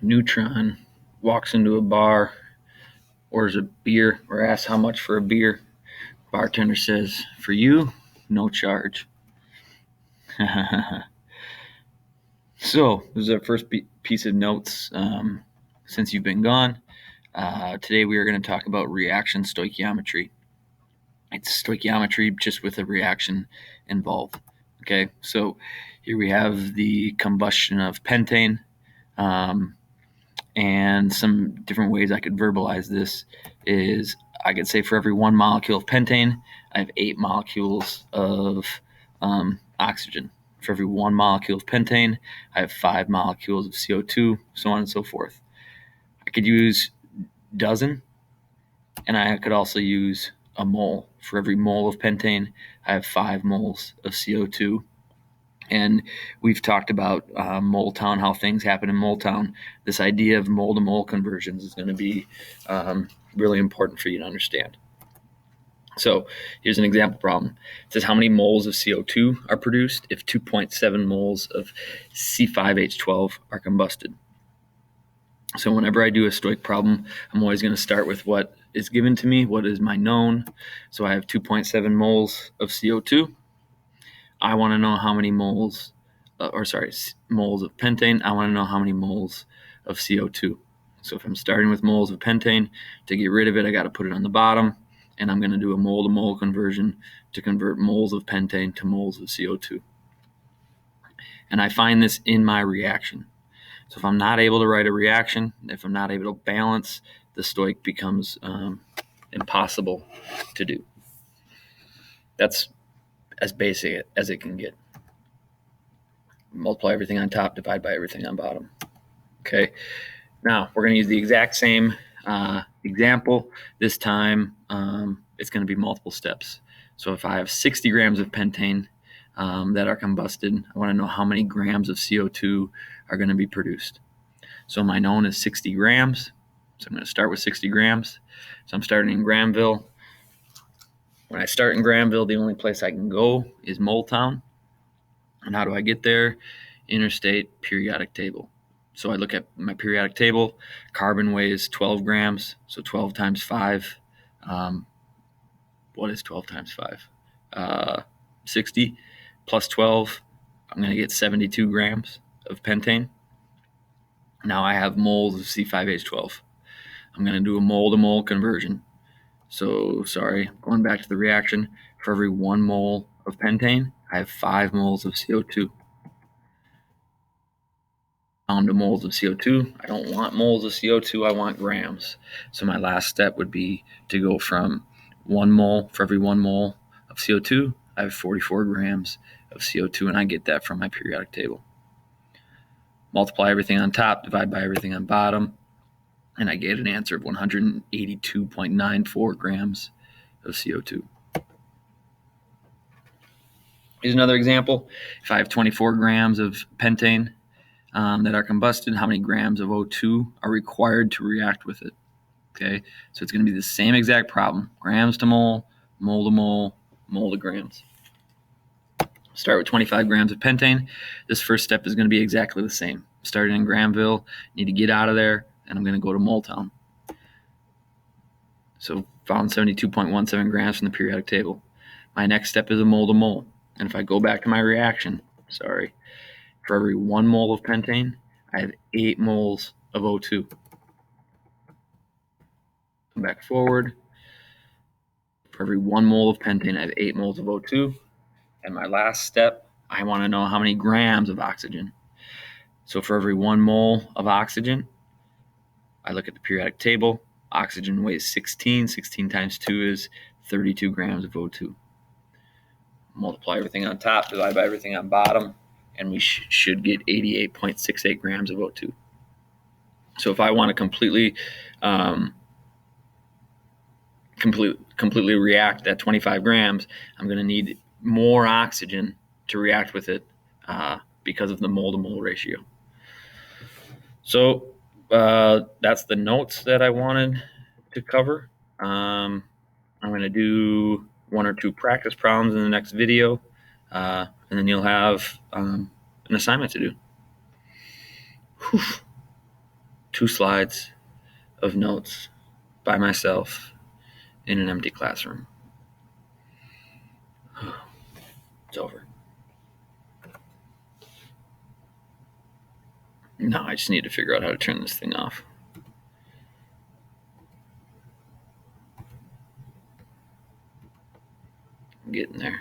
neutron walks into a bar, orders a beer, or asks how much for a beer. Bartender says, "For you, no charge." So this is our first piece of notes since you've been gone. Today we are going to talk about reaction stoichiometry. It's stoichiometry just with a reaction involved. Okay, so here we have the combustion of pentane, and some different ways I could verbalize this is I could say for every 1 molecule of pentane, I have 8 molecules of oxygen. For every 1 molecule of pentane, I have 5 molecules of CO2, so on and so forth. I could use dozen, and I could also use a mole. For every mole of pentane, I have 5 moles of CO2. And we've talked about mole town, how things happen in mole town. This idea of mole to mole conversions is going to be really important for you to understand. So here's an example problem. It says how many moles of CO2 are produced if 2.7 moles of C5H12 are combusted. So whenever I do a Stoich problem, I'm always going to start with what is given to me, what is my known. So I have 2.7 moles of CO2. I want to know how many moles of pentane. I want to know how many moles of CO2. So if I'm starting with moles of pentane, to get rid of it, I got to put it on the bottom, and I'm going to do a mole to mole conversion to convert moles of pentane to moles of CO2. And I find this in my reaction. So if I'm not able to write a reaction, if I'm not able to balance, the Stoich becomes impossible to do. That's as basic as it can get. Multiply everything on top, divide by everything on bottom. Okay, now we're going to use the exact same example. This time it's going to be multiple steps. So if I have 60 grams of pentane that are combusted, I want to know how many grams of CO2 are going to be produced. So my known is 60 grams. So I'm going to start with 60 grams. So I'm starting in Granville. When I start in Granville, the only place I can go is Moletown. And how do I get there? Interstate periodic table. So I look at my periodic table. Carbon weighs 12 grams. So 12 times 5. What is 12 times 5? 60 plus 12. I'm going to get 72 grams of pentane. Now I have moles of C5H12. I'm going to do a mole to mole conversion. So, going back to the reaction. For every 1 mole of pentane, I have 5 moles of CO2. Down to moles of CO2. I don't want moles of CO2, I want grams. So my last step would be to go from 1 mole. For every 1 mole of CO2, I have 44 grams of CO2, and I get that from my periodic table. Multiply everything on top, divide by everything on bottom, and I get an answer of 182.94 grams of CO2. Here's another example. If I have 24 grams of pentane that are combusted, how many grams of O2 are required to react with it? Okay, so it's going to be the same exact problem. Grams to mole, mole to mole, mole to grams. Start with 25 grams of pentane. This first step is going to be exactly the same. Starting in Granville, need to get out of there, and I'm going to go to Moletown. So found 72.17 grams from the periodic table. My next step is a mole to mole. And if I go back to my reaction, for every 1 mole of pentane, I have 8 moles of O2. Come back forward. For every 1 mole of pentane, I have 8 moles of O2. And my last step, I want to know how many grams of oxygen. So for every 1 mole of oxygen, I look at the periodic table. Oxygen weighs 16. 16 times 2 is 32 grams of O2. Multiply everything on top, divide by everything on bottom, and we should get 88.68 grams of O2. So if I want to completely react at 25 grams, I'm going to need more oxygen to react with it because of the mole to mole ratio. So that's the notes that I wanted to cover. I'm going to do 1 or 2 practice problems in the next video, and then you'll have an assignment to do. Whew. 2 slides of notes by myself in an empty classroom. It's over. Now I just need to figure out how to turn this thing off. I'm getting there.